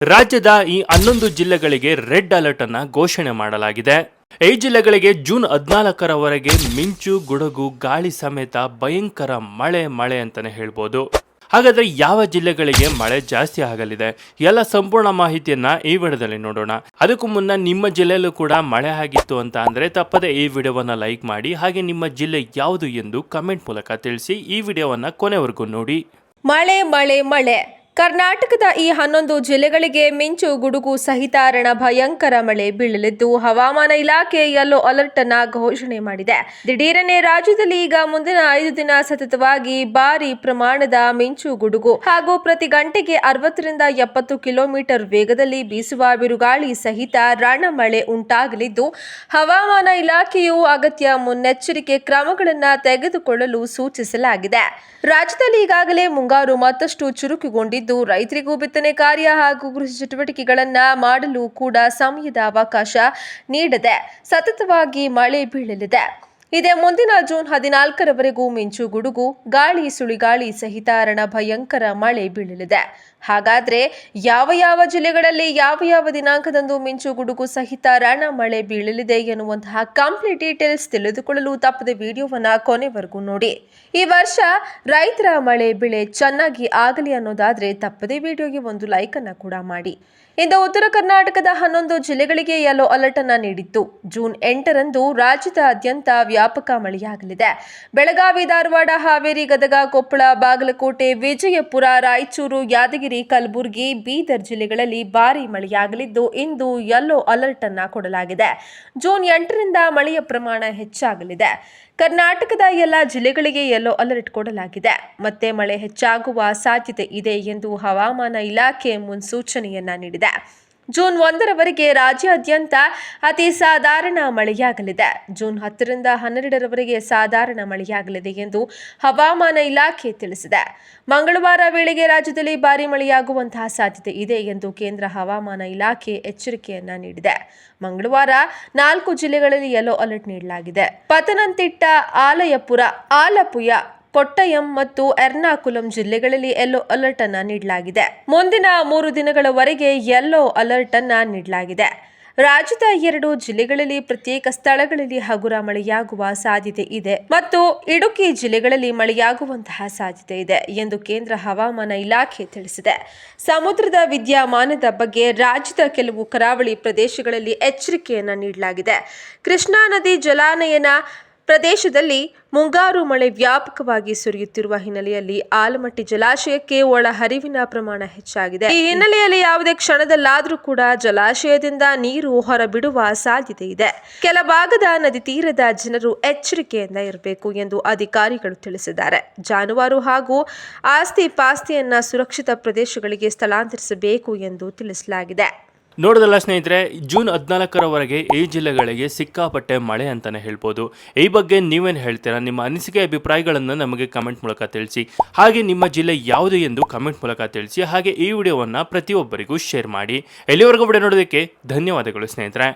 ರಾಜ್ಯದ ಈ 11 ಜಿಲ್ಲೆಗಳಿಗೆ ರೆಡ್ ಅಲರ್ಟ್ ಅನ್ನ ಘೋಷಣೆ ಮಾಡಲಾಗಿದೆ. ಈ ಜಿಲ್ಲೆಗಳಿಗೆ ಜೂನ್ 14ರವರೆಗೆ ಮಿಂಚು, ಗುಡುಗು, ಗಾಳಿ ಸಮೇತ ಭಯಂಕರ ಮಳೆ ಅಂತಾನೆ ಹೇಳ್ಬೋದು. ಹಾಗಾದ್ರೆ ಯಾವ ಜಿಲ್ಲೆಗಳಿಗೆ ಮಳೆ ಜಾಸ್ತಿ ಆಗಲಿದೆ ಎಲ್ಲ ಸಂಪೂರ್ಣ ಮಾಹಿತಿಯನ್ನ ಈ ವಿಡಿಯೋದಲ್ಲಿ ನೋಡೋಣ. ಅದಕ್ಕೂ ಮುನ್ನ ನಿಮ್ಮ ಜಿಲ್ಲೆಯಲ್ಲೂ ಕೂಡ ಮಳೆ ಆಗಿತ್ತು ಅಂತ ಅಂದ್ರೆ ತಪ್ಪದೆ ಈ ವಿಡಿಯೋವನ್ನ ಲೈಕ್ ಮಾಡಿ, ಹಾಗೆ ನಿಮ್ಮ ಜಿಲ್ಲೆ ಯಾವುದು ಎಂದು ಕಮೆಂಟ್ ಮೂಲಕ ತಿಳಿಸಿ. ಈ ವಿಡಿಯೋವನ್ನ ಕೊನೆವರೆಗೂ ನೋಡಿ. ಮಳೆ ಕರ್ನಾಟಕದ ಈ 11 ಜಿಲ್ಲೆಗಳಿಗೆ ಮಿಂಚು, ಗುಡುಗು ಸಹಿತ ಭಯಂಕರ ಮಳೆ ಬೀಳಲಿದ್ದು ಹವಾಮಾನ ಇಲಾಖೆ ಯೆಲ್ಲೋ ಅಲರ್ಟ್ ಅನ್ನ ಘೋಷಣೆ ಮಾಡಿದೆ. ದಿಢೀರನೆ ರಾಜ್ಯದಲ್ಲಿ ಈಗ ಮುಂದಿನ 5 ದಿನ ಸತತವಾಗಿ ಭಾರಿ ಪ್ರಮಾಣದ ಮಿಂಚು, ಗುಡುಗು ಹಾಗೂ ಪ್ರತಿ ಗಂಟೆಗೆ 60 ರಿಂದ 70 ಕಿಲೋಮೀಟರ್ ವೇಗದಲ್ಲಿ ಬೀಸುವ ಬಿರುಗಾಳಿ ಸಹಿತ ಮಳೆ ಉಂಟಾಗಲಿದ್ದು ಹವಾಮಾನ ಇಲಾಖೆಯು ಅಗತ್ಯ ಮುನ್ನೆಚ್ಚರಿಕೆ ಕ್ರಮಗಳನ್ನು ತೆಗೆದುಕೊಳ್ಳಲು ಸೂಚಿಸಲಾಗಿದೆ. ರಾಜ್ಯದಲ್ಲಿ ಈಗಾಗಲೇ ಮುಂಗಾರು ಮತ್ತಷ್ಟು ಚುರುಕುಗೊಂಡಿದ್ದು ರೈತರಿಗೂ ಬಿತ್ತನೆ ಕಾರ್ಯ ಹಾಗೂ ಕೃಷಿ ಚಟುವಟಿಕೆಗಳನ್ನ ಮಾಡಲು ಕೂಡ ಸಮಯದ ಅವಕಾಶ ನೀಡದೆ ಸತತವಾಗಿ ಮಳೆ ಬೀಳಲಿದೆ. ಇದೇ ಮುಂದಿನ ಜೂನ್ 14ರವರೆಗೂ ಮಿಂಚು, ಗುಡುಗು, ಗಾಳಿ, ಸುಳಿಗಾಳಿ ಸಹಿತ ಭಯಂಕರ ಮಳೆ ಬೀಳಲಿದೆ. ಹಾಗಾದ್ರೆ ಯಾವ ಜಿಲ್ಲೆಗಳಲ್ಲಿ ಯಾವ ದಿನಾಂಕದಂದು ಮಿಂಚು, ಗುಡುಗು ಸಹಿತ ಮಳೆ ಬೀಳಲಿದೆ ಎನ್ನುವಂತಹ ಕಂಪ್ಲೀಟ್ ಡೀಟೇಲ್ಸ್ ತಿಳಿದುಕೊಳ್ಳಲು ತಪ್ಪದೆ ವಿಡಿಯೋವನ್ನ ಕೊನೆವರೆಗೂ ನೋಡಿ. ಈ ವರ್ಷ ರೈತರ ಮಳೆ ಬೆಳೆ ಚೆನ್ನಾಗಿ ಆಗಲಿ ಅನ್ನೋದಾದ್ರೆ ತಪ್ಪದೆ ವಿಡಿಯೋಗೆ ಒಂದು ಲೈಕ್ ಅನ್ನ ಕೂಡ ಮಾಡಿ. ಇಂದು ಉತ್ತರ ಕರ್ನಾಟಕದ 11 ಜಿಲ್ಲೆಗಳಿಗೆ ಯೆಲ್ಲೋ ಅಲರ್ಟ್ ಅನ್ನ ನೀಡಿತ್ತು. ಜೂನ್ 8ರಂದು ರಾಜ್ಯದಾದ್ಯಂತ ವ್ಯಾಪಕ ಮಳೆಯಾಗಲಿದೆ. ಬೆಳಗಾವಿ, ಧಾರವಾಡ, ಹಾವೇರಿ, ಗದಗ, ಕೊಪ್ಪಳ, ಬಾಗಲಕೋಟೆ, ವಿಜಯಪುರ, ರಾಯಚೂರು, ಯಾದಗಿರಿ, ಕಲಬುರಗಿ, ಬೀದರ್ ಜಿಲ್ಲೆಗಳಲ್ಲಿ ಭಾರೀ ಮಳೆಯಾಗಲಿದ್ದು ಇಂದು ಯೆಲ್ಲೋ ಅಲರ್ಟ್ ಅನ್ನ ಕೊಡಲಾಗಿದೆ. ಜೂನ್ 8ರಿಂದ ಮಳೆಯ ಪ್ರಮಾಣ ಹೆಚ್ಚಾಗಲಿದೆ. ಕರ್ನಾಟಕದ ಎಲ್ಲ ಜಿಲ್ಲೆಗಳಿಗೆ ಯೆಲ್ಲೋ ಅಲರ್ಟ್ ಕೊಡಲಾಗಿದೆ. ಮತ್ತೆ ಮಳೆ ಹೆಚ್ಚಾಗುವ ಸಾಧ್ಯತೆ ಇದೆ ಎಂದು ಹವಾಮಾನ ಇಲಾಖೆ ಮುನ್ಸೂಚನೆಯನ್ನ ನೀಡಿದೆ. ಜೂನ್ 1ರವರೆಗೆ ರಾಜ್ಯಾದ್ಯಂತ ಅತಿ ಸಾಧಾರಣ ಮಳೆಯಾಗಲಿದೆ. ಜೂನ್ 10ರಿಂದ 12ರವರೆಗೆ ಸಾಧಾರಣ ಮಳೆಯಾಗಲಿದೆ ಎಂದು ಹವಾಮಾನ ಇಲಾಖೆ ತಿಳಿಸಿದೆ. ಮಂಗಳವಾರ ವೇಳೆಗೆ ರಾಜ್ಯದಲ್ಲಿ ಭಾರೀ ಮಳೆಯಾಗುವಂತಹ ಸಾಧ್ಯತೆ ಇದೆ ಎಂದು ಕೇಂದ್ರ ಹವಾಮಾನ ಇಲಾಖೆ ಎಚ್ಚರಿಕೆಯನ್ನ ನೀಡಿದೆ. ಮಂಗಳವಾರ 4 ಜಿಲ್ಲೆಗಳಲ್ಲಿ ಯೆಲ್ಲೋ ಅಲರ್ಟ್ ನೀಡಲಾಗಿದೆ. ಪತನಂತಿಟ್ಟ, ಆಲಪುಯ, ಕೊಟ್ಟಯಂ ಮತ್ತು ಎರ್ನಾಕುಲಂ ಜಿಲ್ಲೆಗಳಲ್ಲಿ ಯೆಲ್ಲೋ ಅಲರ್ಟ್ ಅನ್ನ ನೀಡಲಾಗಿದೆ. ಮುಂದಿನ 3 ದಿನಗಳವರೆಗೆ ಯೆಲ್ಲೋ ಅಲರ್ಟ್ ಅನ್ನ ನೀಡಲಾಗಿದೆ. ರಾಜ್ಯದ 2 ಜಿಲ್ಲೆಗಳಲ್ಲಿ ಪ್ರತ್ಯೇಕ ಸ್ಥಳಗಳಲ್ಲಿ ಹಗುರ ಮಳೆಯಾಗುವ ಸಾಧ್ಯತೆ ಇದೆ ಮತ್ತು ಇಡುಕಿ ಜಿಲ್ಲೆಗಳಲ್ಲಿ ಮಳೆಯಾಗುವಂತಹ ಸಾಧ್ಯತೆ ಇದೆ ಎಂದು ಕೇಂದ್ರ ಹವಾಮಾನ ಇಲಾಖೆ ತಿಳಿಸಿದೆ. ಸಮುದ್ರದ ವಿದ್ಯಮಾನದ ಬಗ್ಗೆ ರಾಜ್ಯದ ಕೆಲವು ಕರಾವಳಿ ಪ್ರದೇಶಗಳಲ್ಲಿ ಎಚ್ಚರಿಕೆಯನ್ನ ನೀಡಲಾಗಿದೆ. ಕೃಷ್ಣಾ ನದಿ ಜಲಾನಯನ ಪ್ರದೇಶದಲ್ಲಿ ಮುಂಗಾರು ಮಳೆ ವ್ಯಾಪಕವಾಗಿ ಸುರಿಯುತ್ತಿರುವ ಹಿನ್ನೆಲೆಯಲ್ಲಿ ಆಲಮಟ್ಟಿ ಜಲಾಶಯಕ್ಕೆ ಒಳ ಹರಿವಿನ ಪ್ರಮಾಣ ಹೆಚ್ಚಾಗಿದೆ. ಈ ಹಿನ್ನೆಲೆಯಲ್ಲಿ ಯಾವುದೇ ಕ್ಷಣದಲ್ಲಾದರೂ ಕೂಡ ಜಲಾಶಯದಿಂದ ನೀರು ಹೊರಬಿಡುವ ಸಾಧ್ಯತೆ ಇದೆ. ಕೆಲ ಭಾಗದ ನದಿ ತೀರದ ಜನರು ಎಚ್ಚರಿಕೆಯಿಂದ ಇರಬೇಕು ಎಂದು ಅಧಿಕಾರಿಗಳು ತಿಳಿಸಿದ್ದಾರೆ. ಜಾನುವಾರು ಹಾಗೂ ಆಸ್ತಿ ಪಾಸ್ತಿಯನ್ನ ಸುರಕ್ಷಿತ ಪ್ರದೇಶಗಳಿಗೆ ಸ್ಥಳಾಂತರಿಸಬೇಕು ಎಂದು ತಿಳಿಸಲಾಗಿದೆ. ನೋಡೋದಲ್ಲ ಸ್ನೇಹಿತರೆ, ಜೂನ್ 14ರವರೆಗೆ ಈ ಜಿಲ್ಲೆಗಳಿಗೆ ಸಿಕ್ಕಾಪಟ್ಟೆ ಮಳೆ ಅಂತಾನೆ ಹೇಳ್ಬೋದು. ಈ ಬಗ್ಗೆ ನೀವೇನು ಹೇಳ್ತೀರಾ? ನಿಮ್ಮ ಅನಿಸಿಕೆ ಅಭಿಪ್ರಾಯಗಳನ್ನು ನಮಗೆ ಕಮೆಂಟ್ ಮೂಲಕ ತಿಳಿಸಿ. ಹಾಗೆ ನಿಮ್ಮ ಜಿಲ್ಲೆ ಯಾವುದು ಎಂದು ಕಮೆಂಟ್ ಮೂಲಕ ತಿಳಿಸಿ. ಹಾಗೆ ಈ ವಿಡಿಯೋವನ್ನು ಪ್ರತಿಯೊಬ್ಬರಿಗೂ ಶೇರ್ ಮಾಡಿ. ಎಲ್ಲಿವರೆಗೂ ವಿಡಿಯೋ ನೋಡೋದಕ್ಕೆ ಧನ್ಯವಾದಗಳು ಸ್ನೇಹಿತರೆ.